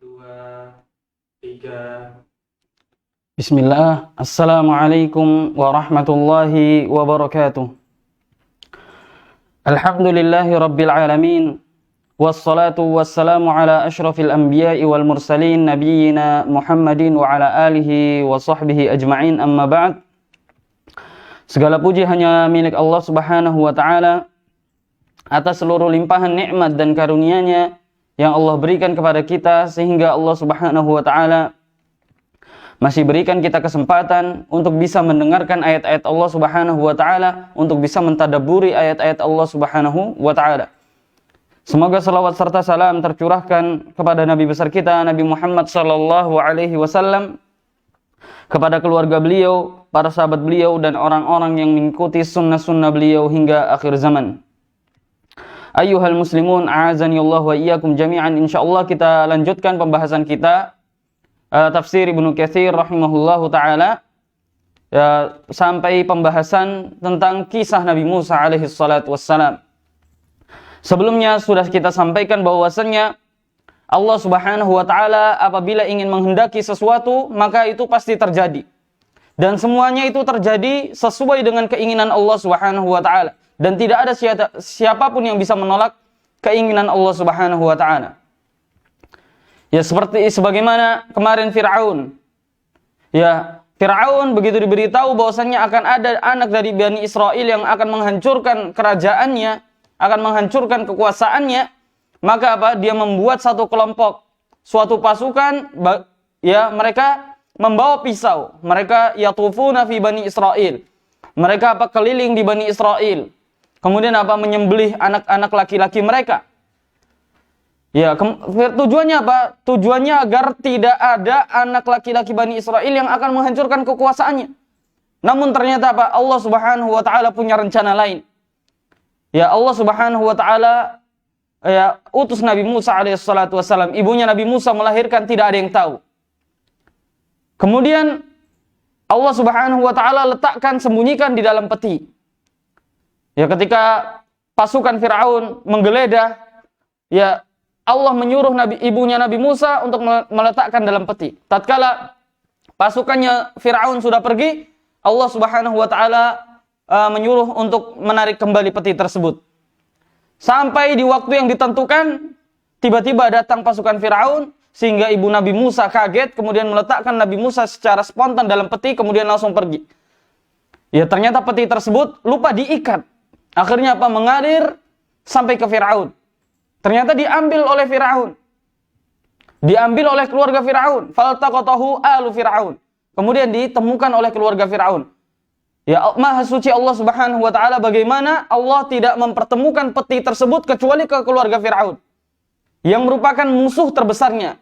dua, tiga. Bismillah. Assalamualaikum warahmatullahi wabarakatuh. Alhamdulillahi rabbil alamin. Wassalatu wassalamu ala ashrafil anbiya'i wal mursalin nabiyyina Muhammadin wa ala alihi wa sahbihi ajma'in, amma ba'd. Segala puji hanya milik Allah Subhanahu wa ta'ala atas seluruh limpahan nikmat dan karunia-Nya yang Allah berikan kepada kita, sehingga Allah Subhanahu wa ta'ala masih berikan kita kesempatan untuk bisa mendengarkan ayat-ayat Allah Subhanahu wa ta'ala, untuk bisa mentadabburi ayat-ayat Allah Subhanahu wa ta'ala. Semoga salawat serta salam tercurahkan kepada Nabi besar kita, Nabi Muhammad sallallahu alaihi wasallam, kepada keluarga beliau, para sahabat beliau, dan orang-orang yang mengikuti sunnah-sunnah beliau hingga akhir zaman. Ayyuhal muslimun, a'azani Allah wa iyyakum jami'an. Insyaallah kita lanjutkan pembahasan kita tafsir Ibnu Katsir rahimahullahu taala sampai pembahasan tentang kisah Nabi Musa alaihi salatu wassalam. Sebelumnya sudah kita sampaikan bahwasannya Allah Subhanahu wa taala apabila ingin menghendaki sesuatu, maka itu pasti terjadi. Dan semuanya itu terjadi sesuai dengan keinginan Allah Subhanahu wa taala. Dan tidak ada siapapun yang bisa menolak keinginan Allah Subhanahu wa ta'ala. Ya, seperti sebagaimana kemarin Fir'aun. Ya, Fir'aun begitu diberitahu bahwasannya akan ada anak dari Bani Israel yang akan menghancurkan kerajaannya, akan menghancurkan kekuasaannya, maka apa? Dia membuat satu kelompok, suatu pasukan, ya, mereka membawa pisau. Mereka yatufuna fi Bani Israel. Mereka apa? Keliling di Bani Israel. Kemudian apa? Menyembelih anak-anak laki-laki mereka. Ya, tujuannya apa? Tujuannya agar tidak ada anak laki-laki Bani Israel yang akan menghancurkan kekuasaannya. Namun ternyata apa? Allah Subhanahu wa taala punya rencana lain. Ya, Allah Subhanahu wa taala ya utus Nabi Musa alaihi salatu wasallam. Ibunya Nabi Musa melahirkan, tidak ada yang tahu. Kemudian Allah Subhanahu wa taala letakkan, sembunyikan di dalam peti. Ya, ketika pasukan Fir'aun menggeledah, ya Allah menyuruh ibunya Nabi Musa untuk meletakkan dalam peti. Tatkala pasukannya Fir'aun sudah pergi, Allah Subhanahu wa taala menyuruh untuk menarik kembali peti tersebut. Sampai di waktu yang ditentukan, tiba-tiba datang pasukan Fir'aun, sehingga ibu Nabi Musa kaget, kemudian meletakkan Nabi Musa secara spontan dalam peti, kemudian langsung pergi. Ya, ternyata peti tersebut lupa diikat. Akhirnya apa? Mengalir sampai ke Fir'aun. Ternyata diambil oleh Fir'aun. Diambil oleh keluarga Fir'aun. Faltaqatahu alu Fir'aun. Kemudian ditemukan oleh keluarga Fir'aun. Ya, Maha Suci Allah Subhanahu wa taala, bagaimana Allah tidak mempertemukan peti tersebut kecuali ke keluarga Fir'aun, yang merupakan musuh terbesarnya.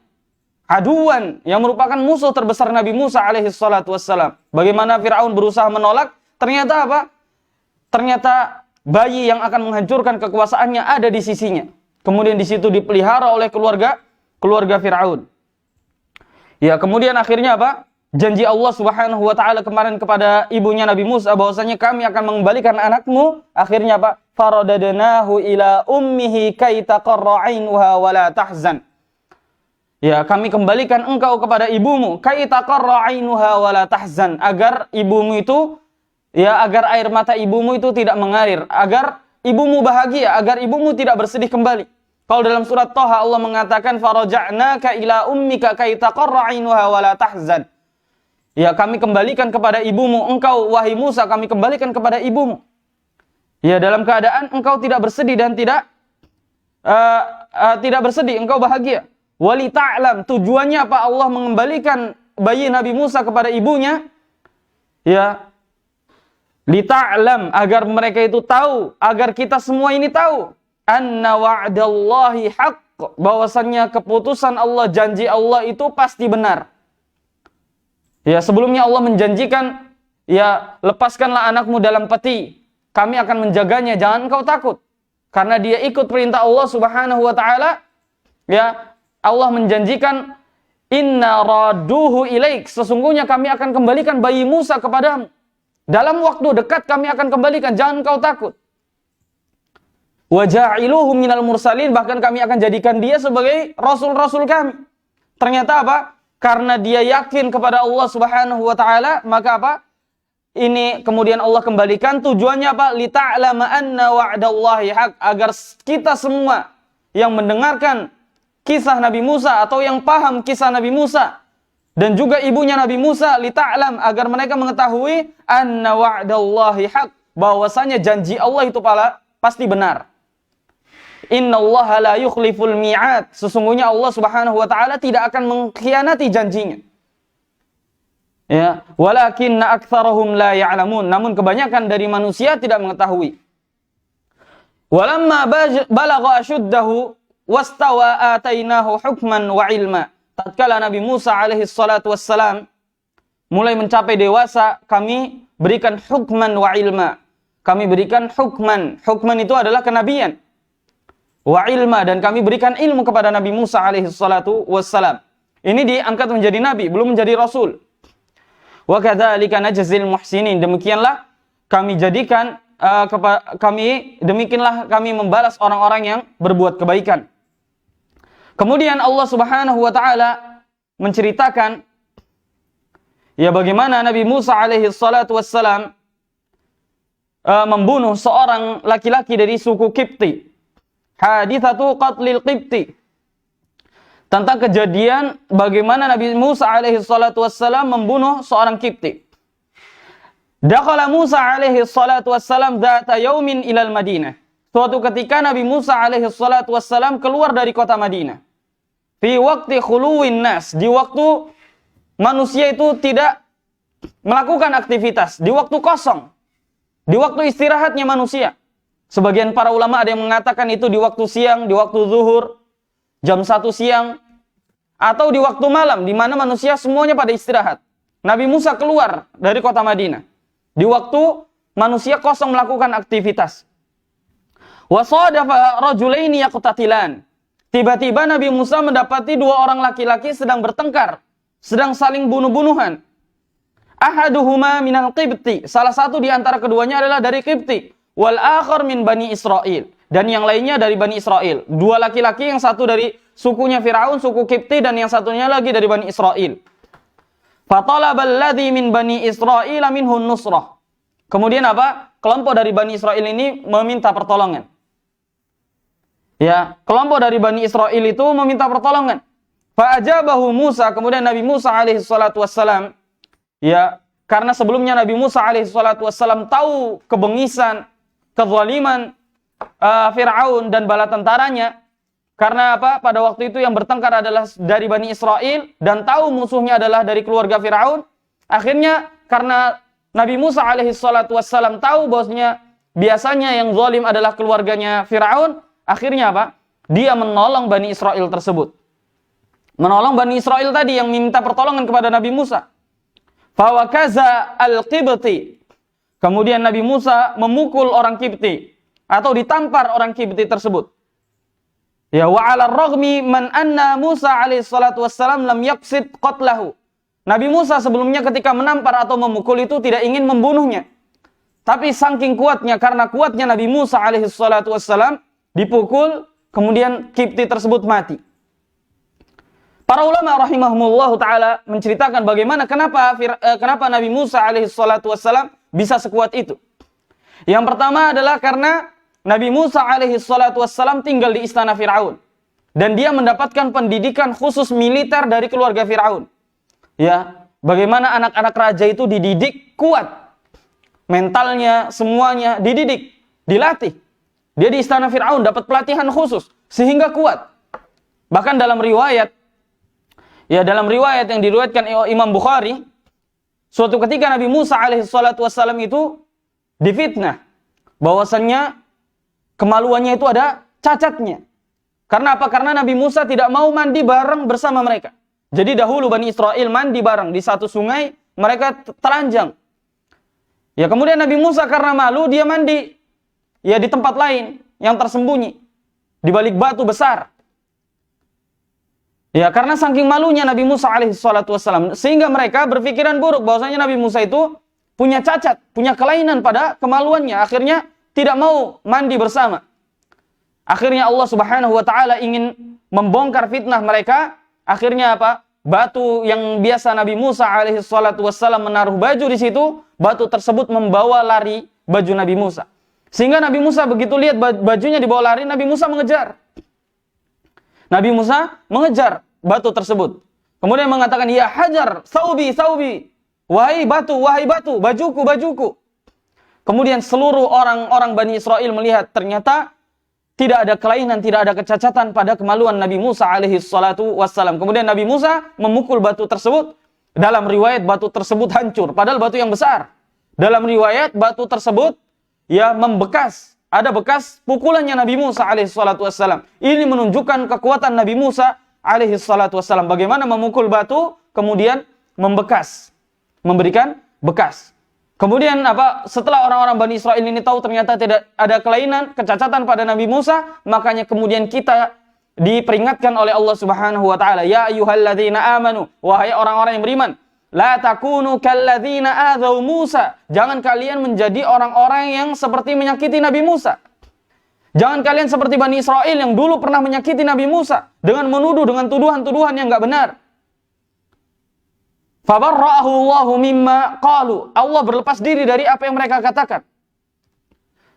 Aduan, yang merupakan musuh terbesar Nabi Musa alaihi salatu wassalam. Bagaimana Fir'aun berusaha menolak, ternyata apa? Ternyata bayi yang akan menghancurkan kekuasaannya ada di sisinya. Kemudian di situ dipelihara oleh keluarga Fir'aun. Ya, kemudian akhirnya apa? Janji Allah Subhanahu wa taala kemarin kepada ibunya Nabi Musa bahwasanya kami akan mengembalikan anakmu. Akhirnya apa? Faradadnahu ila ummihi kay taqarra 'ainuha wa la tahzan. Ya, kami kembalikan engkau kepada ibumu, kay taqarra 'ainuha wa la tahzan, agar ibumu itu, ya, agar air mata ibumu itu tidak mengalir, agar ibumu bahagia, agar ibumu tidak bersedih kembali. Kalau dalam surat Thaha Allah mengatakan faraja'naka ila ummika kay taqarra 'ainuha wa la tahzan. Ya, kami kembalikan kepada ibumu, engkau wahai Musa, kami kembalikan kepada ibumu. Ya, dalam keadaan engkau tidak bersedih dan tidak bersedih, engkau bahagia. Wali ta'lam, tujuannya apa Allah mengembalikan bayi Nabi Musa kepada ibunya? Ya, li ta'lam, agar mereka itu tahu, agar kita semua ini tahu, anna wa'dallahi haqq, bahwasannya keputusan Allah, janji Allah itu pasti benar. Ya, sebelumnya Allah menjanjikan, ya, lepaskanlah anakmu dalam peti, kami akan menjaganya, jangan engkau takut. Karena dia ikut perintah Allah Subhanahu wa taala, ya, Allah menjanjikan, inna raduhu ilaik, sesungguhnya kami akan kembalikan bayi Musa kepadamu. Dalam waktu dekat kami akan kembalikan, jangan engkau takut. Wa ja'iluhum minal mursalin, bahkan kami akan jadikan dia sebagai rasul-rasul kami. ternyata apa? Karena dia yakin kepada Allah Subhanahu wa taala, maka apa? Ini kemudian Allah kembalikan tujuannya apa? Lita'lama anna wa'dallahi haq, agar kita semua yang mendengarkan kisah Nabi Musa atau yang paham kisah Nabi Musa dan juga ibunya Nabi Musa, lita'lam, agar mereka mengetahui anna wa'dallahi haq, bahwasanya janji Allah itu pasti benar. Innallaha la yukhliful mi'ad, sesungguhnya Allah Subhanahu wa taala tidak akan mengkhianati janjinya. Ya, walakinna aktsarahum la ya'lamun, namun kebanyakan dari manusia tidak mengetahui. Walamma balagha ashuddahu wastawa atainahu hukman wa ilma. Tatkala Nabi Musa alaihi salatu wassalam mulai mencapai dewasa, kami berikan hukman wa ilma. Kami berikan hukman. Hukman itu adalah kenabian. Wa ilma, dan kami berikan ilmu kepada Nabi Musa alaihi salatu wassalam. Ini diangkat menjadi nabi, belum menjadi rasul. Wa kadzalika najzil muhsinin, demikianlah kami jadikan demikianlah kami membalas orang-orang yang berbuat kebaikan. Kemudian Allah Subhanahu wa taala menceritakan ya bagaimana Nabi Musa alaihi salatu wassalam membunuh seorang laki-laki dari suku Qibti. Hadithatu qatlil Qibti, tentang kejadian bagaimana Nabi Musa alaihi salatu wassalam membunuh seorang Qibti. Dakhala Musa alaihi salatu wassalam dzata yaumin ilal Madinah. Suatu ketika Nabi Musa alaihi salatu wassalam keluar dari kota Madinah. Fi waqti khuluwin nas, di waktu manusia itu tidak melakukan aktivitas, di waktu kosong, di waktu istirahatnya manusia. Sebagian para ulama ada yang mengatakan itu di waktu siang, di waktu zuhur, jam 1 siang, atau di waktu malam, di mana manusia semuanya pada istirahat. Nabi Musa keluar dari kota Madinah di waktu manusia kosong melakukan aktivitas. Wasadafa rajulaini yaqtatilan. Tiba-tiba Nabi Musa mendapati dua orang laki-laki sedang bertengkar, sedang saling bunuh-bunuhan. Ahaduhuma minal Qibti, salah satu di antara keduanya adalah dari Qibti. Wal akhar min Bani Israel, dan yang lainnya dari Bani Israel. Dua laki-laki, yang satu dari sukunya Firaun, suku Qibti, dan yang satunya lagi dari Bani Israel. Fatalabal ladzi min Bani Israel minhun nusrah. Kemudian apa? Kelompok dari Bani Israel ini meminta pertolongan. Ya, kelompok dari Bani Israel itu meminta pertolongan. Fa'ajabahu Musa, kemudian Nabi Musa alaihi salatu wassalam, ya, karena sebelumnya Nabi Musa alaihi salatu wassalam tahu kebengisan, kezaliman Fir'aun dan bala tentaranya. Karena apa? Pada waktu itu yang bertengkar adalah dari Bani Israel dan tahu musuhnya adalah dari keluarga Fir'aun. Akhirnya karena Nabi Musa alaihi salatu wassalam tahu bahwasanya biasanya yang zalim adalah keluarganya Fir'aun, akhirnya apa? Dia menolong Bani Israel tersebut. Menolong Bani Israel tadi yang minta pertolongan kepada Nabi Musa. Fawakaza al-Qibti. Kemudian Nabi Musa memukul orang Qibti atau ditampar orang Qibti tersebut. Ya, wa 'ala ar-raghmi man anna Musa alaihi salatu wassalam lam yaqsid qatlahu. Nabi Musa sebelumnya ketika menampar atau memukul itu tidak ingin membunuhnya. Tapi saking kuatnya, karena kuatnya Nabi Musa alaihi salatu wassalam, dipukul, kemudian Qibti tersebut mati. Para ulama rahimahumullah ta'ala menceritakan bagaimana kenapa Nabi Musa alaihi salatu wassalam bisa sekuat itu. Yang pertama adalah karena Nabi Musa alaihi salatu wassalam tinggal di istana Fir'aun. Dan dia mendapatkan pendidikan khusus militer dari keluarga Fir'aun. Ya, bagaimana anak-anak raja itu dididik kuat. Mentalnya, semuanya dididik, dilatih. Dia di istana Fir'aun dapat pelatihan khusus sehingga kuat. Bahkan dalam riwayat yang diriwayatkan Imam Bukhari, suatu ketika Nabi Musa alaihi salatu wassalam itu difitnah bahwasannya kemaluannya itu ada cacatnya. Karena apa? Karena Nabi Musa tidak mau mandi bareng bersama mereka. Jadi dahulu Bani Israel mandi bareng di satu sungai, mereka telanjang. Ya, kemudian Nabi Musa karena malu dia mandi ya di tempat lain yang tersembunyi di balik batu besar. Ya, karena saking malunya Nabi Musa alaihi salatu wassalam, sehingga mereka berpikiran buruk bahwasanya Nabi Musa itu punya cacat, punya kelainan pada kemaluannya. Akhirnya tidak mau mandi bersama. Akhirnya Allah Subhanahu wa taala ingin membongkar fitnah mereka. Akhirnya apa? Batu yang biasa Nabi Musa alaihi salatu wassalam menaruh baju di situ, batu tersebut membawa lari baju Nabi Musa. Sehingga Nabi Musa begitu lihat bajunya dibawa lari, Nabi Musa mengejar. Nabi Musa mengejar batu tersebut. Kemudian mengatakan, "Ya hajar, saubi, saubi." Wahai batu, bajuku, bajuku. Kemudian seluruh orang-orang Bani Israel melihat ternyata tidak ada kelainan, tidak ada kecacatan pada kemaluan Nabi Musa alaihi salatu wassalam. Kemudian Nabi Musa memukul batu tersebut. Dalam riwayat batu tersebut hancur, padahal batu yang besar. Dalam riwayat batu tersebut ya membekas. Ada bekas pukulannya Nabi Musa alaihi salatu wassalam. Ini menunjukkan kekuatan Nabi Musa alaihi salatu wassalam. Bagaimana memukul batu kemudian membekas, memberikan bekas. Kemudian apa? Setelah orang-orang Bani Israel ini tahu ternyata tidak ada kelainan, kecacatan pada Nabi Musa, makanya kemudian kita diperingatkan oleh Allah Subhanahu wa taala, "Ya ayyuhalladzina amanu," wahai orang-orang yang beriman, "la takunu kalladzina adzau Musa." Jangan kalian menjadi orang-orang yang seperti menyakiti Nabi Musa. Jangan kalian seperti Bani Israel yang dulu pernah menyakiti Nabi Musa dengan menuduh dengan tuduhan-tuduhan yang enggak benar. Fabarra'ahu Allahu mimma qalu. Allah berlepas diri dari apa yang mereka katakan.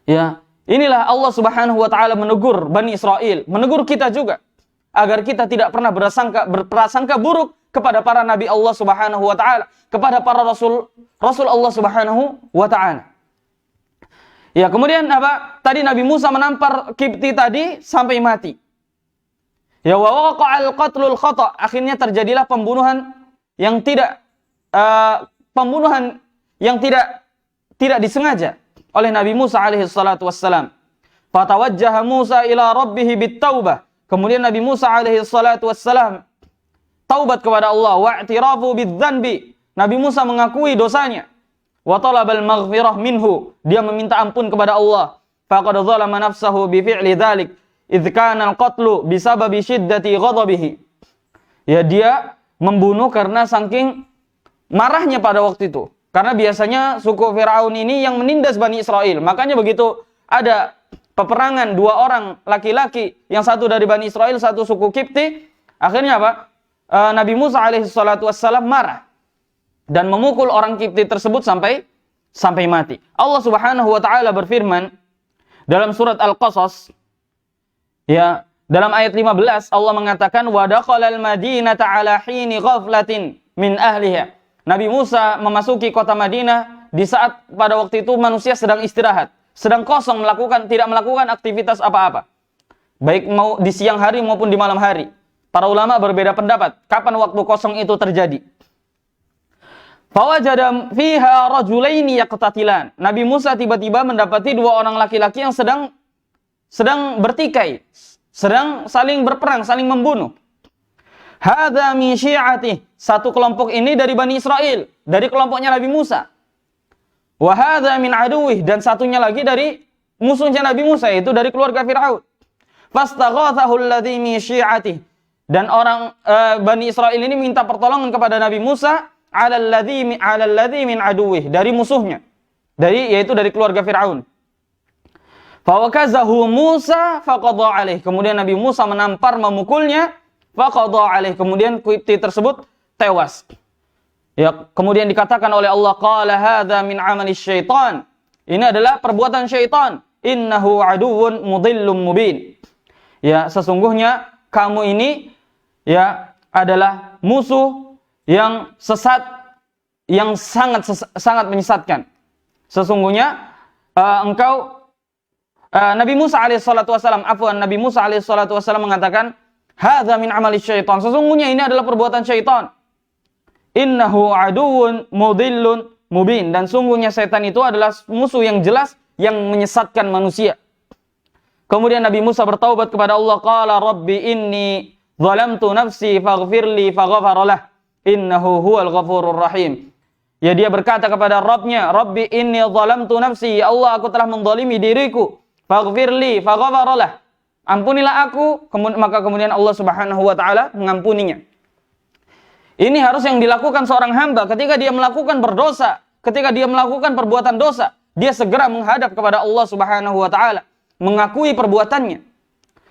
Ya, inilah Allah Subhanahu wa taala menegur Bani Israel, menegur kita juga agar kita tidak pernah berprasangka buruk kepada para nabi Allah Subhanahu wa taala, kepada para rasul Allah Subhanahu wa taala. Ya, kemudian apa? Tadi Nabi Musa menampar Kipti tadi sampai mati. Ya, wa waqa'al qatlul khata'. Akhirnya terjadilah pembunuhan yang tidak tidak disengaja oleh Nabi Musa alaihi salatu wassalam. Fatawajjaha Musa ila rabbih bittaubah. Kemudian Nabi Musa alaihi salatu wassalam taubat kepada Allah, wa'tirafu bidzanbi. Nabi Musa mengakui dosanya. Wa talabal maghfirah minhu. Dia meminta ampun kepada Allah. Faqad zalama nafsahu bi fi'li dzalik idz kana al-qatlu bisababi shiddati ghadabihi. Ya, dia membunuh karena saking marahnya pada waktu itu. Karena biasanya suku Firaun ini yang menindas Bani Israel. Makanya begitu ada peperangan dua orang laki-laki, yang satu dari Bani Israel, satu suku Kipti, akhirnya apa? Nabi Musa alaihi salatu wassalam marah dan memukul orang Kipti tersebut sampai mati. Allah Subhanahu wa taala berfirman dalam surat Al-Qasas, ya, dalam ayat 15 Allah mengatakan, wa dakhalal madinata ala hini ghaflatin min ahliha. Nabi Musa memasuki kota Madinah di saat pada waktu itu manusia sedang istirahat, sedang kosong, tidak melakukan aktivitas apa-apa. Baik mau di siang hari maupun di malam hari. Para ulama berbeda pendapat kapan waktu kosong itu terjadi. Fawajada fiha rajulaini yaqtatilan. Nabi Musa tiba-tiba mendapati dua orang laki-laki yang sedang bertikai, sedang saling berperang, saling membunuh. Hadza min syi'atih. Satu kelompok ini dari Bani Israel, dari kelompoknya Nabi Musa. Wa hadza min aduwih, dan satunya lagi dari musuhnya Nabi Musa, yaitu dari keluarga Firaun. Fastaghathahu alladhi min syi'atih. Dan orang Bani Israel ini minta pertolongan kepada Nabi Musa ala alladhi min aduwih, dari musuhnya, yaitu dari keluarga Firaun. Fawakazahu Musa faqadha alaih. Kemudian Nabi Musa menampar, memukulnya, faqadha alaih. Kemudian Kipti tersebut tewas. Ya, kemudian dikatakan oleh Allah, qala hadza min amali syaitan. Ini adalah perbuatan syaitan. Innahu aduwwun mudhillum mubin. Ya, sesungguhnya kamu ini ya adalah musuh yang sesat, yang sangat menyesatkan. Sesungguhnya engkau Nabi Musa alaihissalatu wassalam mengatakan, hadza min amali syaitan. Sesungguhnya ini adalah perbuatan syaitan. Innahu aduwwun mudhillun mubin. Dan sungguhnya setan itu adalah musuh yang jelas yang menyesatkan manusia. Kemudian Nabi Musa bertaubat kepada Allah, qala rabbi inni zalamtu nafsi faghfirli faghfaralah innahu huwal ghafurur rahim. Ya, dia berkata kepada Rabbnya, rabbi inni zalamtu nafsi, ya Allah, aku telah menzalimi diriku, faghfirli faghfaralah, ampunilah aku. Maka kemudian Allah Subhanahu wa taala mengampuninya. Ini harus yang dilakukan seorang hamba ketika dia melakukan berdosa, ketika dia melakukan perbuatan dosa, dia segera menghadap kepada Allah Subhanahu wa taala, mengakui perbuatannya.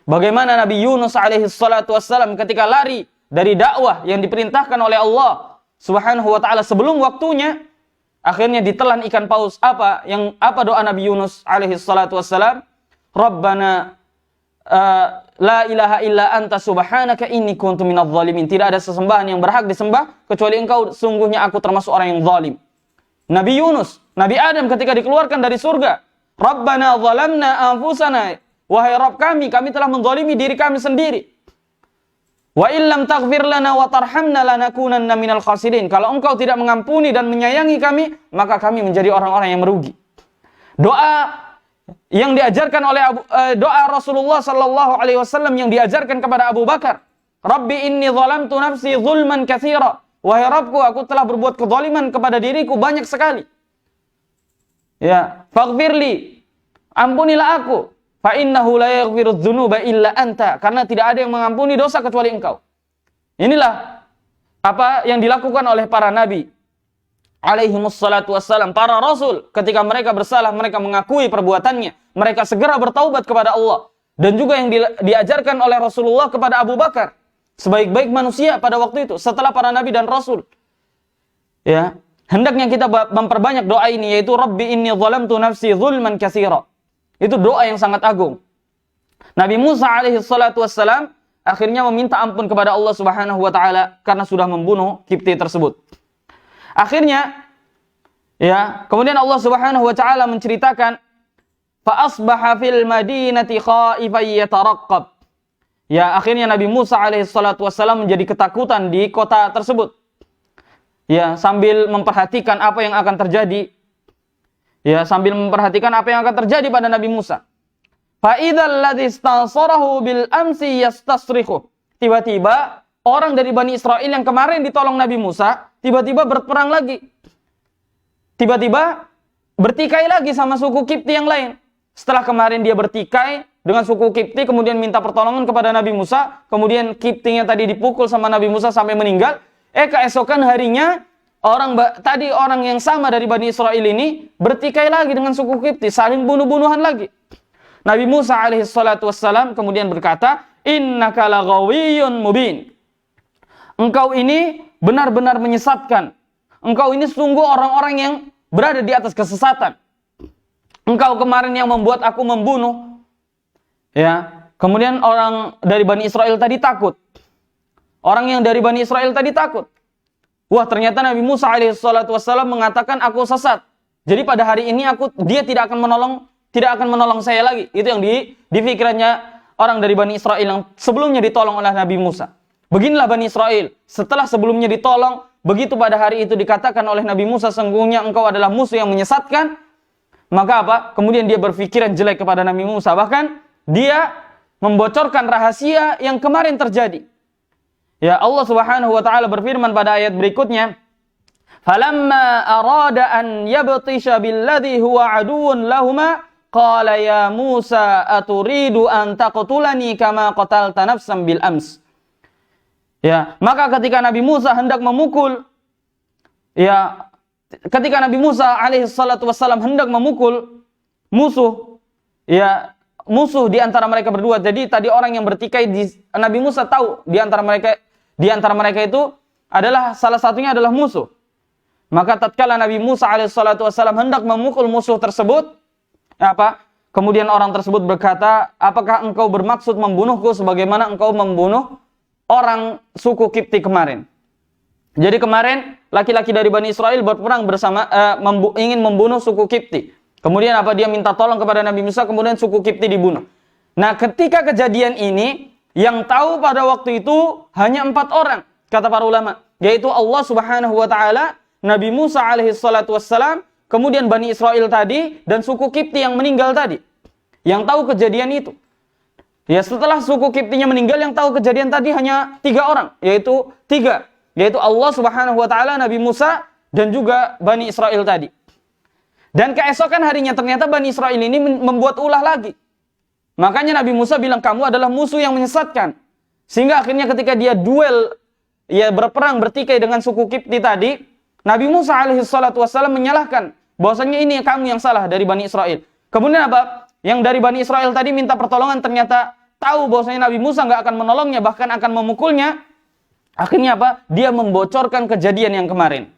Bagaimana Nabi Yunus alaihi salatu wassalam ketika lari dari dakwah yang diperintahkan oleh Allah Subhanahu wa taala sebelum waktunya, akhirnya ditelan ikan paus. Apa doa Nabi Yunus alaihi salatu wassalam? Rabbana la ilaha illa anta subhanaka inni kuntu minadh dhalimin. Tidak ada sesembahan yang berhak disembah kecuali Engkau, sungguhnya aku termasuk orang yang zalim. Nabi Yunus, Nabi Adam ketika dikeluarkan dari surga, Rabbana zalamna anfusana, wahai Rabb kami telah menzalimi diri kami sendiri. Wa illam taghfir lana wa tarhamna lanakunanna minal khasirin. Kalau Engkau tidak mengampuni dan menyayangi kami, maka kami menjadi orang-orang yang merugi. Doa yang diajarkan oleh doa Rasulullah sallallahu alaihi wasallam yang diajarkan kepada Abu Bakar, Rabbi inni zalamtu nafsi zulman katsira. Wahai Rabbku, aku telah berbuat kezaliman kepada diriku banyak sekali. Ya, faghfirli, ampunilah aku. Fa innahu la yaghfirudz dzunuba illa anta, karena tidak ada yang mengampuni dosa kecuali Engkau. Inilah apa yang dilakukan oleh para nabi alaihimus salatu wassalam, para rasul. Ketika mereka bersalah, mereka mengakui perbuatannya, mereka segera bertaubat kepada Allah. Dan juga yang diajarkan oleh Rasulullah kepada Abu Bakar, sebaik-baik manusia pada waktu itu setelah para nabi dan rasul. Ya, hendaknya kita memperbanyak doa ini, yaitu Rabbi inni zalamtu nafsi zulman katsira. Itu doa yang sangat agung. Nabi Musa alaihi salatu wassalam akhirnya meminta ampun kepada Allah Subhanahu wa taala karena sudah membunuh Kipti tersebut. Akhirnya ya, kemudian Allah Subhanahu wa taala menceritakan fa asbaha fil madinati khaifan yataraqqab. Ya, akhirnya Nabi Musa alaihi salatu wassalam menjadi ketakutan di kota tersebut. Ya, sambil memperhatikan apa yang akan terjadi. Ya, sambil memperhatikan apa yang akan terjadi pada Nabi Musa. Fa idzal ladzi istansarahu bil amsi yastasrikhu. Tiba-tiba orang dari Bani Israel yang kemarin ditolong Nabi Musa tiba-tiba berperang lagi. Tiba-tiba bertikai lagi sama suku Kipti yang lain. Setelah kemarin dia bertikai dengan suku Kipti, kemudian minta pertolongan kepada Nabi Musa, kemudian Kiptinya tadi dipukul sama Nabi Musa sampai meninggal. Keesokan harinya orang yang sama dari Bani Israel ini bertikai lagi dengan suku Kipti, saling bunuh-bunuhan lagi. Nabi Musa alaihi salatu wassalam kemudian berkata, innaka laghawiyyun mubin. Engkau ini benar-benar menyesatkan. Engkau ini sungguh orang-orang yang berada di atas kesesatan. Engkau kemarin yang membuat aku membunuh. Ya, kemudian orang dari Bani Israel tadi takut. Orang yang dari Bani Israel tadi takut. Wah, ternyata Nabi Musa alaihi salatu wassalam mengatakan aku sesat. Jadi pada hari ini dia tidak akan menolong saya lagi. Itu yang di pikirannya orang dari Bani Israel yang sebelumnya ditolong oleh Nabi Musa. Beginilah Bani Israel, setelah sebelumnya ditolong, begitu pada hari itu dikatakan oleh Nabi Musa, sesungguhnya engkau adalah musuh yang menyesatkan, maka apa? Kemudian dia berpikiran jelek kepada Nabi Musa. Bahkan dia membocorkan rahasia yang kemarin terjadi. Ya, Allah Subhanahu wa taala berfirman pada ayat berikutnya, "Falamma arada an yabtisha billadhi huwa aduwwun lahumā, qala ya Musa aturidu an taqtulani kama qatalta nafsan bil ams." Ya, maka ketika Nabi Musa hendak memukul, ya, ketika Nabi Musa alaihi salatu wassalam hendak memukul musuh, ya, musuh di antara mereka berdua. Jadi tadi orang yang bertikai, Nabi Musa tahu di antara mereka itu adalah salah satunya adalah musuh. Maka tatkala Nabi Musa alaihissalatu wassalam hendak memukul musuh tersebut, kemudian orang tersebut berkata, apakah engkau bermaksud membunuhku sebagaimana engkau membunuh orang suku Kipti kemarin? Jadi kemarin laki-laki dari Bani Israel berperang bersama ingin membunuh suku Kipti. Kemudian dia minta tolong kepada Nabi Musa, kemudian suku Kipti dibunuh. Nah, ketika kejadian ini, yang tahu pada waktu itu hanya 4 orang, kata para ulama, yaitu Allah Subhanahu wa taala, Nabi Musa alaihi salatu wassalam, kemudian Bani Israel tadi, dan suku Kipti yang meninggal tadi. Yang tahu kejadian itu. Ya, setelah suku Kiptinya meninggal, yang tahu kejadian tadi hanya 3 orang, yaitu Allah Subhanahu wa taala, Nabi Musa, dan juga Bani Israel tadi. Dan keesokan harinya ternyata Bani Israel ini membuat ulah lagi. Makanya Nabi Musa bilang, kamu adalah musuh yang menyesatkan. Sehingga akhirnya ketika dia berperang, bertikai dengan suku Kipti tadi, Nabi Musa alaihi salatu wassalam menyalahkan bahwasanya ini kamu yang salah dari Bani Israel. Kemudian yang dari Bani Israel tadi minta pertolongan, ternyata tahu bahwasanya Nabi Musa nggak akan menolongnya, bahkan akan memukulnya. Akhirnya apa? Dia membocorkan kejadian yang kemarin.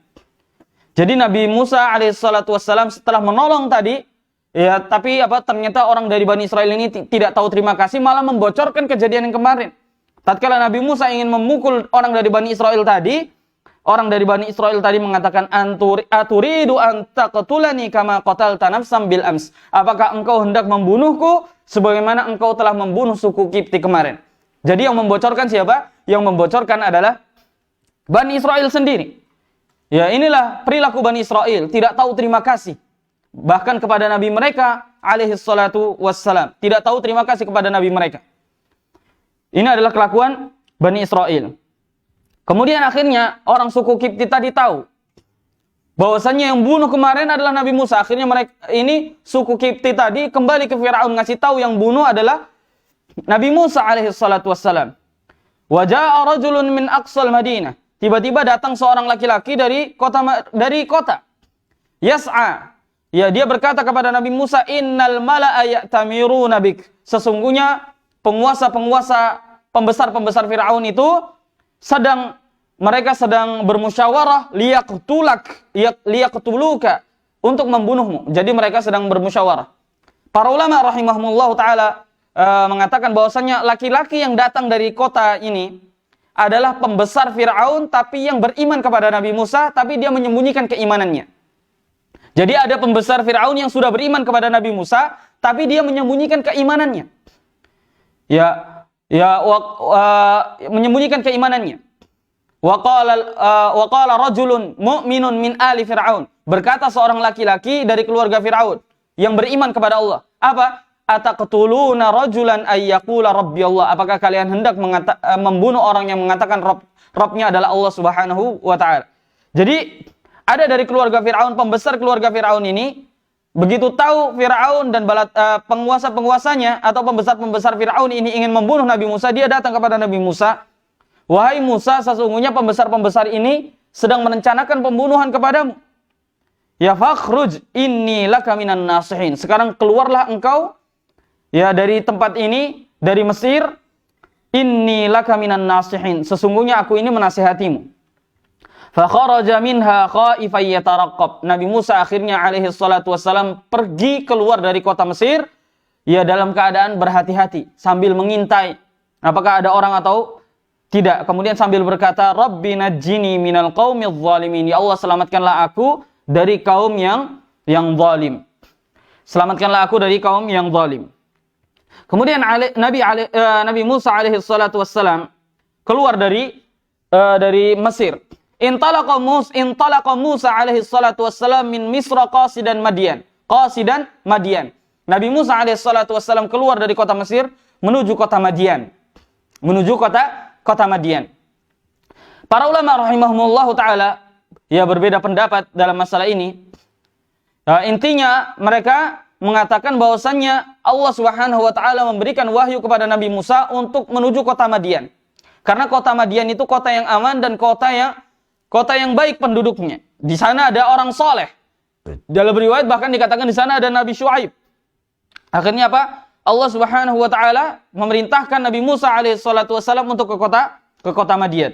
Jadi Nabi Musa alaihissalatu wassalam setelah menolong tadi, ya tapi apa? Ternyata orang dari Bani Israel ini tidak tahu terima kasih, malah membocorkan kejadian yang kemarin. Tatkala Nabi Musa ingin memukul orang dari Bani Israel tadi, orang dari Bani Israel tadi mengatakan, aturidu an taqtulani kama qatalta nafsan bil ams. Apakah engkau hendak membunuhku sebagaimana engkau telah membunuh suku Kipti kemarin? Jadi yang membocorkan siapa? Yang membocorkan adalah Bani Israel sendiri. Ya, inilah perilaku Bani Israel, tidak tahu terima kasih. Bahkan kepada Nabi mereka alaihi salatu wassalam, tidak tahu terima kasih kepada Nabi mereka. Ini adalah kelakuan Bani Israel. Kemudian akhirnya orang suku Kipti tadi tahu bahwasannya yang bunuh kemarin adalah Nabi Musa. Akhirnya mereka ini suku Kipti tadi kembali ke Firaun ngasih tahu yang bunuh adalah Nabi Musa alaihi salatu wassalam. Wa jaa rajulun min aqsal Madinah. Tiba-tiba datang seorang laki-laki dari kota. Yas'a. Ya, dia berkata kepada Nabi Musa, "Innal mala'a ya'tamiruna bik." Sesungguhnya penguasa-penguasa, pembesar-pembesar Firaun itu mereka sedang bermusyawarah liyaqtuluka, untuk membunuhmu. Jadi mereka sedang bermusyawarah. Para ulama rahimahumullah taala mengatakan bahwasannya laki-laki yang datang dari kota ini adalah pembesar Firaun tapi yang beriman kepada Nabi Musa, tapi dia menyembunyikan keimanannya. Jadi ada pembesar Firaun yang sudah beriman kepada Nabi Musa tapi dia menyembunyikan keimanannya. Menyembunyikan keimanannya. Wa qala rajulun mu'minun min ali Fir'aun. Berkata seorang laki-laki dari keluarga Firaun yang beriman kepada Allah. Apa? Ataqtuluna rajulan ayyaqula rabbi Allah. Apakah kalian hendak membunuh orang yang mengatakan Rabbnya adalah Allah Subhanahu wa taala? Jadi ada dari keluarga Firaun, pembesar keluarga Firaun ini begitu tahu Firaun dan penguasa-penguasanya atau pembesar-pembesar Firaun ini ingin membunuh Nabi Musa, dia datang kepada Nabi Musa. Wahai Musa, sesungguhnya pembesar-pembesar ini sedang merencanakan pembunuhan kepadamu. Ya fakhruj inni laka minan nasihin. Sekarang keluarlah engkau ya dari tempat ini, dari Mesir. Inni laka minan nasihin. Sesungguhnya aku ini menasihatimu. Fa kharaja minha khaifan yataraqqab. Nabi Musa akhirnya alaihi salatu wassalam pergi keluar dari kota Mesir ya dalam keadaan berhati-hati sambil mengintai apakah ada orang atau tidak. Kemudian sambil berkata, Rabbi najjini minal qaumidz zalimin. Ya Allah, selamatkanlah aku dari kaum yang zalim. Selamatkanlah aku dari kaum yang zalim. Kemudian Nabi Musa alaihi salatu wassalam keluar dari Mesir. Intalaqa Musa alaihi salatu wassalam min Misra qasidan Madian. Nabi Musa alaihi salatu wassalam keluar dari kota Mesir menuju kota Madian. Para ulama rahimahumullah taala ya berbeda pendapat dalam masalah ini. Intinya mereka mengatakan bahwasannya Allah Subhanahu wa taala memberikan wahyu kepada Nabi Musa untuk menuju kota Madian. Karena kota Madian itu kota yang aman dan kota yang baik penduduknya. Di sana ada orang soleh. Dalam riwayat bahkan dikatakan di sana ada Nabi Syuaib. Akhirnya apa? Allah Subhanahu wa taala memerintahkan Nabi Musa alaihi salatu wasallam untuk ke kota Madian.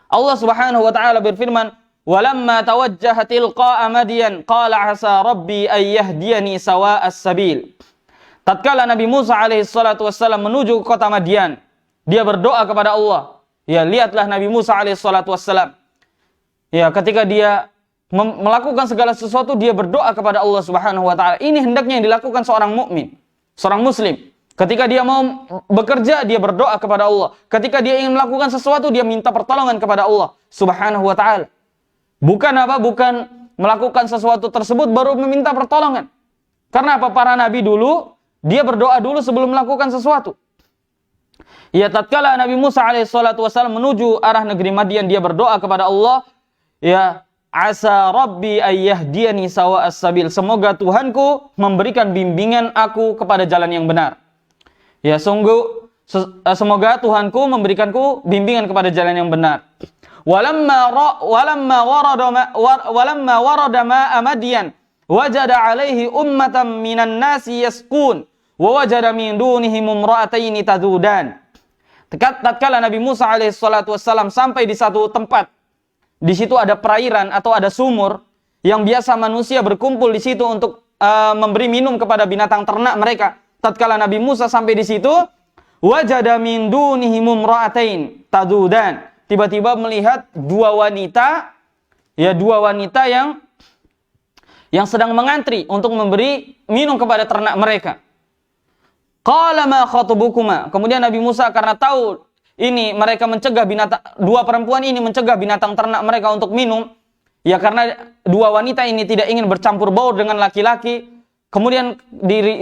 Allah Subhanahu wa taala berfirman, "Walamma tawajjaha tilqa'a Madian, qala 'asa rabbi ay yahdiyani sawa'as sabil." Tatkala Nabi Musa alaihi salatu wasallam menuju ke kota Madian, dia berdoa kepada Allah. Ya, lihatlah Nabi Musa alaihi salatu wasallam. Ya, ketika dia melakukan segala sesuatu, dia berdoa kepada Allah Subhanahu wa taala. Ini hendaknya yang dilakukan seorang mukmin, seorang muslim. Ketika dia mau bekerja, dia berdoa kepada Allah. Ketika dia ingin melakukan sesuatu, dia minta pertolongan kepada Allah Subhanahu wa taala. Bukan melakukan sesuatu tersebut baru meminta pertolongan. Karena apa? Para nabi dulu, dia berdoa dulu sebelum melakukan sesuatu. Ya, tatkala Nabi Musa alaihissalatu wassalam menuju arah negeri Madian, dia berdoa kepada Allah, ya, asa rabbi ayyahdiyani sawa'as sabil. Semoga Tuhanku memberikan bimbingan aku kepada jalan yang benar. Ya, semoga Tuhanku memberikanku bimbingan kepada jalan yang benar. Walamma warada ma'a Madian wajada alaihi ummatan minan nasi yasqun wa wajada min dunihim imra'ataini tadudan. Tatkala Nabi Musa alaihissalatu wassalam sampai di satu tempat, di situ ada perairan atau ada sumur yang biasa manusia berkumpul di situ untuk memberi minum kepada binatang ternak mereka. Tatkala Nabi Musa sampai di situ, wajada min dunihim imra'atain tadudan. Tiba-tiba melihat dua wanita yang sedang mengantri untuk memberi minum kepada ternak mereka. Qala ma khatubukuma. Kemudian Nabi Musa karena tahu ini mereka mencegah dua perempuan ini mencegah binatang ternak mereka untuk minum, ya karena dua wanita ini tidak ingin bercampur baur dengan laki-laki. Kemudian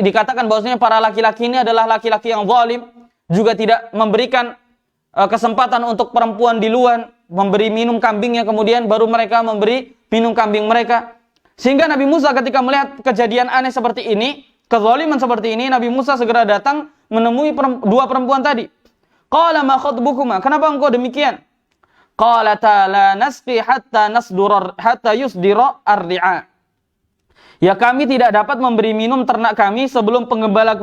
dikatakan bahwasanya para laki-laki ini adalah laki-laki yang zalim, juga tidak memberikan kesempatan untuk perempuan di luar memberi minum kambingnya, kemudian baru mereka memberi minum kambing mereka. Sehingga Nabi Musa ketika melihat kejadian aneh seperti ini, kezaliman seperti ini, Nabi Musa segera datang menemui dua perempuan tadi. Qala ma khatbukuma? Kenapa engkau demikian? Qalata la nasqi hatta yusdira ar-ri'a. Ya kami tidak dapat memberi minum ternak kami sebelum penggembala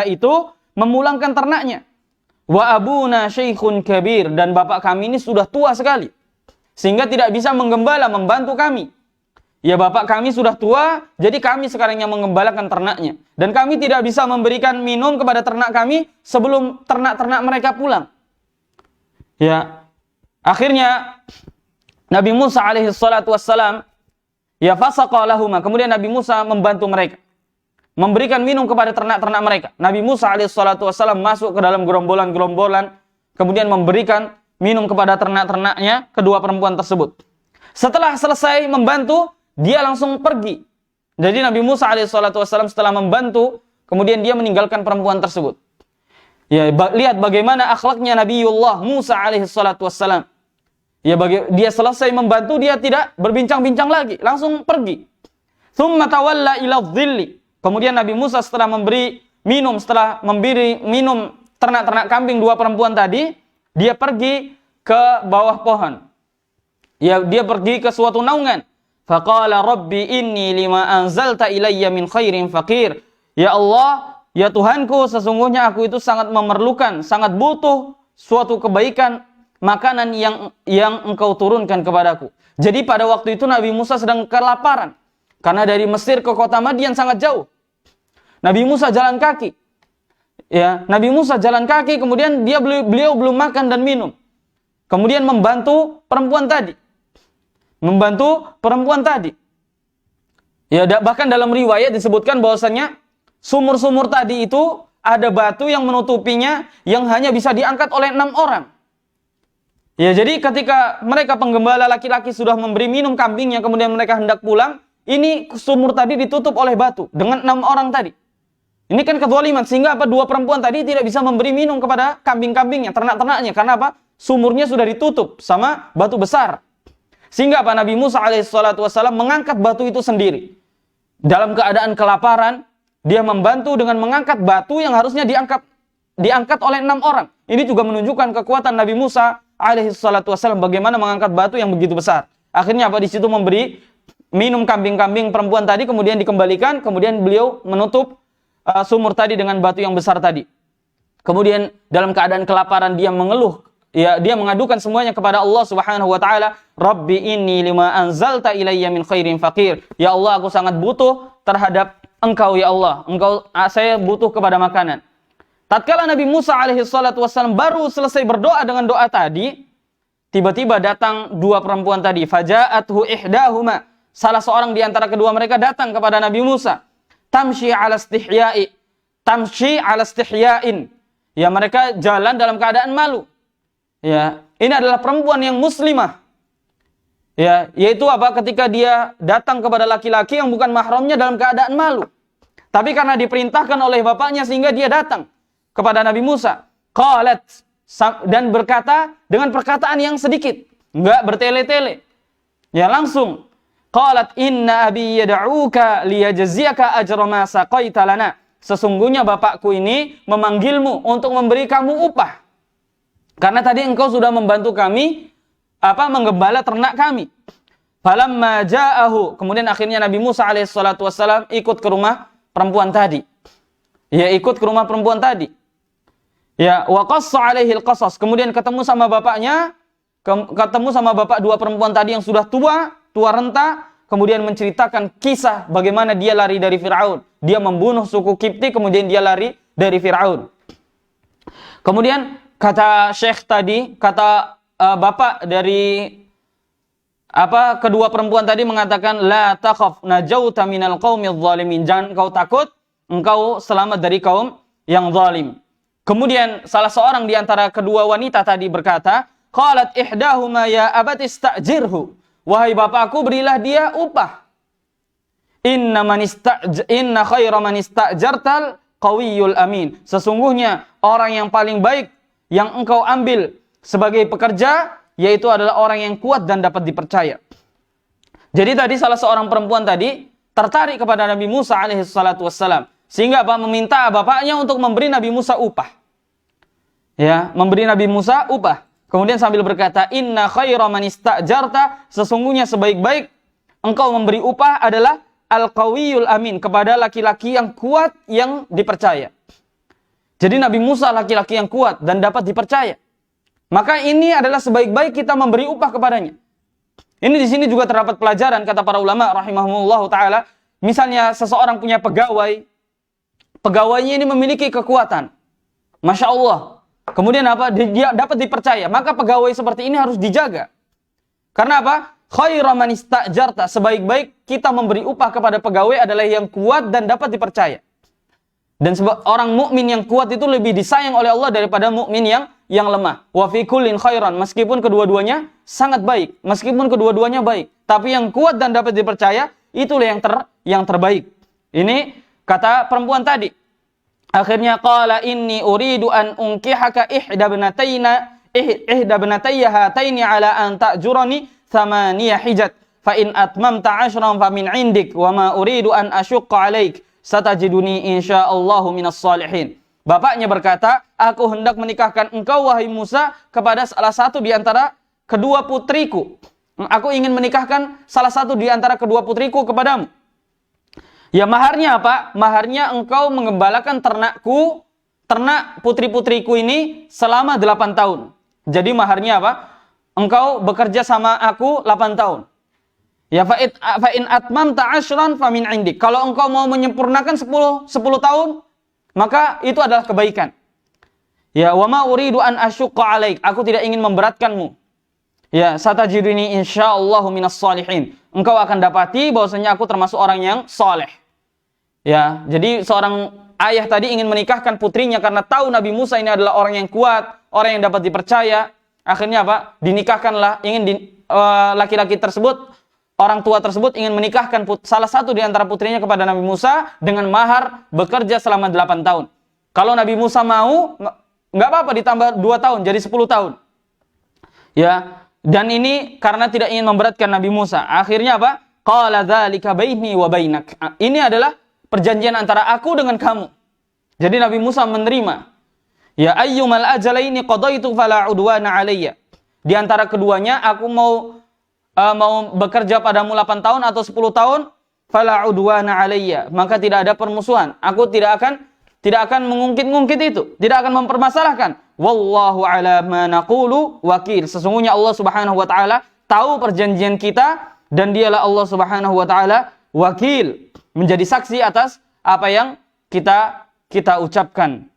itu memulangkan ternaknya. Wa abuna syaikhun kabir, dan bapak kami ini sudah tua sekali sehingga tidak bisa menggembala membantu kami. Ya bapak kami sudah tua, jadi kami sekarang yang mengembalakan ternaknya. Dan kami tidak bisa memberikan minum kepada ternak kami sebelum ternak-ternak mereka pulang. Ya, akhirnya Nabi Musa alaihissalatu wassalam, ya fasaqa lahuma. Kemudian Nabi Musa membantu mereka, memberikan minum kepada ternak-ternak mereka. Nabi Musa alaihissalatu wassalam masuk ke dalam gerombolan-gerombolan, kemudian memberikan minum kepada ternak-ternaknya, kedua perempuan tersebut. Setelah selesai membantu, dia langsung pergi. Jadi Nabi Musa alaihissalatu wassalam setelah membantu, kemudian dia meninggalkan perempuan tersebut. Ya, lihat bagaimana akhlaknya Nabiullah Musa alaihissalatu wassalam. Ya, dia selesai membantu, dia tidak berbincang-bincang lagi, langsung pergi. Tsumma tawalla ila dhilli. Kemudian Nabi Musa setelah memberi minum ternak-ternak kambing dua perempuan tadi, dia pergi ke bawah pohon. Ya, dia pergi ke suatu naungan. Faqala rabbi inni lima anzalta ilayya min khairin faqir. Ya Allah, ya Tuhanku, sesungguhnya aku itu sangat memerlukan, sangat butuh suatu kebaikan, makanan yang engkau turunkan kepadaku. Jadi pada waktu itu Nabi Musa sedang kelaparan. Karena dari Mesir ke kota Madian sangat jauh. Nabi Musa jalan kaki. Ya, Nabi Musa jalan kaki, kemudian beliau belum makan dan minum. Kemudian membantu perempuan tadi. Ya, bahkan dalam riwayat disebutkan bahwasanya sumur-sumur tadi itu ada batu yang menutupinya yang hanya bisa diangkat oleh 6 orang. Ya, jadi ketika mereka penggembala laki-laki sudah memberi minum kambingnya, kemudian mereka hendak pulang, ini sumur tadi ditutup oleh batu dengan 6 orang tadi. Ini kan kezaliman, sehingga dua perempuan tadi tidak bisa memberi minum kepada kambing-kambingnya, ternak-ternaknya. Karena sumurnya sudah ditutup sama batu besar. Sehingga Nabi Musa alaihissalatu wassalam mengangkat batu itu sendiri. Dalam keadaan kelaparan, dia membantu dengan mengangkat batu yang harusnya diangkat oleh 6 orang. Ini juga menunjukkan kekuatan Nabi Musa alaihissalatu wassalam bagaimana mengangkat batu yang begitu besar. Akhirnya di situ memberi minum kambing-kambing perempuan tadi, kemudian dikembalikan, kemudian beliau menutup sumur tadi dengan batu yang besar tadi. Kemudian dalam keadaan kelaparan dia mengeluh, ya, dia mengadukan semuanya kepada Allah Subhanahu wa taala, Rabbi inni lima anzalta ilayya min khairin faqir. Ya Allah, aku sangat butuh terhadap Engkau ya Allah. Saya butuh kepada makanan. Tatkala Nabi Musa alaihi salatu wassalam baru selesai berdoa dengan doa tadi, tiba-tiba datang dua perempuan tadi, faja'athu ihdahuma. Salah seorang di antara kedua mereka datang kepada Nabi Musa. Tamshi ala istihya'in. Ya, mereka jalan dalam keadaan malu. Ya, ini adalah perempuan yang muslimah. Ya, yaitu ketika dia datang kepada laki-laki yang bukan mahramnya dalam keadaan malu. Tapi karena diperintahkan oleh bapaknya sehingga dia datang kepada Nabi Musa. Qalat, dan berkata dengan perkataan yang sedikit, enggak bertele-tele. Ya, langsung. Qalat inna abi yad'uka liyajziyaka ajra ma saqaita lana. Sesungguhnya bapakku ini memanggilmu untuk memberi kamu upah. Karena tadi engkau sudah membantu kami menggembala ternak kami. Falamma ja'ahu, kemudian akhirnya Nabi Musa alaihissalatu wassalam ikut ke rumah perempuan tadi. Ya, ikut ke rumah perempuan tadi. Ya, wa qassa alaihi al-qasas. Kemudian ketemu sama bapaknya, ketemu sama bapak dua perempuan tadi yang sudah tua renta, kemudian menceritakan kisah bagaimana dia lari dari Firaun. Dia membunuh suku Kipti, kemudian dia lari dari Firaun. Kemudian kata Syekh tadi, kata bapak dari kedua perempuan tadi mengatakan, la takhaf najauta minal qaumidz zalimin. Jangan kau takut, engkau selamat dari kaum yang zalim. Kemudian salah seorang di antara kedua wanita tadi berkata, qalat ihdahuma ya abati istajirhu. Wahai bapakku, berilah dia upah. Inna khaira man istajartal qawiyul amin. Sesungguhnya orang yang paling baik yang engkau ambil sebagai pekerja yaitu adalah orang yang kuat dan dapat dipercaya. Jadi tadi salah seorang perempuan tadi tertarik kepada Nabi Musa alaihi salatu wassalam, sehingga meminta bapaknya untuk memberi Nabi Musa upah. Ya, memberi Nabi Musa upah. Kemudian sambil berkata, inna khaira man istajarta, sesungguhnya sebaik-baik engkau memberi upah adalah al-qawiyul amin, kepada laki-laki yang kuat yang dipercaya. Jadi Nabi Musa laki-laki yang kuat dan dapat dipercaya. Maka ini adalah sebaik-baik kita memberi upah kepadanya. Ini di sini juga terdapat pelajaran, kata para ulama rahimahumullah taala. Misalnya seseorang punya pegawai, pegawainya ini memiliki kekuatan, masya Allah. Kemudian dia dapat dipercaya, maka pegawai seperti ini harus dijaga. Karena apa? Khairu man istajarta, sebaik-baik kita memberi upah kepada pegawai adalah yang kuat dan dapat dipercaya. Dan orang mukmin yang kuat itu lebih disayang oleh Allah daripada mukmin yang lemah. Wa fi kullin khairan, meskipun kedua-duanya sangat baik, meskipun kedua-duanya baik, tapi yang kuat dan dapat dipercaya itulah yang terbaik. Ini kata perempuan tadi. Akhirnya qala inni uridu an unkihaka ihda ibnatayya hataini ala an ta'jurani thamaniya hijat fa in atmamta 'ashran fa min 'indik wa ma uridu an ashqa 'alaik satajiduni insyaallahu minas salihin. Bapaknya berkata, aku hendak menikahkan engkau wahai Musa kepada salah satu di antara kedua putriku. Aku ingin menikahkan salah satu di antara kedua putriku kepadamu. Ya, maharnya apa? Maharnya engkau mengembalakan ternak putri-putriku ini selama 8 tahun. Jadi maharnya apa? Engkau bekerja sama aku 8 tahun. Ya, fa in atmamta 'ashran fa min 'indik. Kalau engkau mau menyempurnakan 10 tahun, maka itu adalah kebaikan. Ya, wa ma uridu an asyqa 'alaik. Aku tidak ingin memberatkanmu. Ya, satajiduni insyaallahu minas salihin. Engkau akan dapati bahwasanya aku termasuk orang yang saleh. Ya, jadi seorang ayah tadi ingin menikahkan putrinya karena tahu Nabi Musa ini adalah orang yang kuat, orang yang dapat dipercaya. Akhirnya apa? Dinikahkanlah, laki-laki tersebut, orang tua tersebut ingin menikahkan salah satu di antara putrinya kepada Nabi Musa dengan mahar bekerja selama 8 tahun. Kalau Nabi Musa mau, nggak apa-apa ditambah 2 tahun, jadi 10 tahun. Ya, dan ini karena tidak ingin memberatkan Nabi Musa. Akhirnya apa? Qala dzalika baini wa bainak. Ini adalah perjanjian antara aku dengan kamu. Jadi Nabi Musa menerima. Ya ayyumal ajalaini qadaitu fala udwana alayya. Di antara keduanya aku mau bekerja padamu 8 tahun atau 10 tahun, fala udwana alayya, maka tidak ada permusuhan. Aku tidak akan mengungkit-ungkit itu, tidak akan mempermasalahkan. Wallahu ala ma naqulu wakil. Sesungguhnya Allah Subhanahu wa taala tahu perjanjian kita dan dialah Allah Subhanahu wa taala wakil, menjadi saksi atas apa yang kita ucapkan.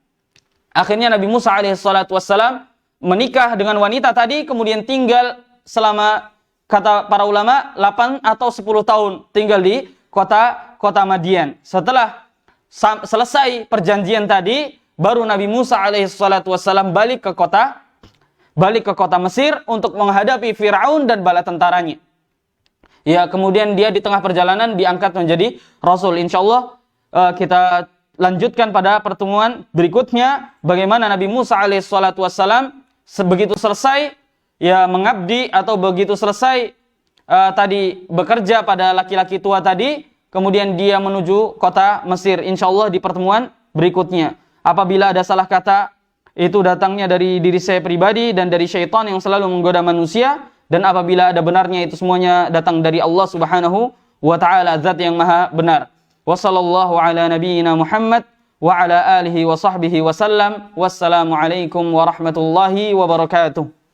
Akhirnya Nabi Musa alaihi salatu wassalam menikah dengan wanita tadi, kemudian tinggal selama, kata para ulama, 8 atau 10 tahun tinggal di kota Madian. Setelah selesai perjanjian tadi, baru Nabi Musa alaihi salatu wassalam balik ke kota Mesir untuk menghadapi Firaun dan bala tentaranya. Ya, kemudian dia di tengah perjalanan diangkat menjadi Rasul. Insyaallah kita lanjutkan pada pertemuan berikutnya bagaimana Nabi Musa alaihi salatu wassalam begitu selesai ya mengabdi atau begitu selesai tadi bekerja pada laki-laki tua tadi, kemudian dia menuju kota Mesir. Insyaallah di pertemuan berikutnya. Apabila ada salah kata, itu datangnya dari diri saya pribadi dan dari syaitan yang selalu menggoda manusia, dan apabila ada benarnya itu semuanya datang dari Allah Subhanahu wa taala, zat yang maha benar. Wassallallahu ala nabiyyina Muhammad wa ala alihi wa sahbihi wa sallam. Wassalamualaikum warahmatullahi wabarakatuh.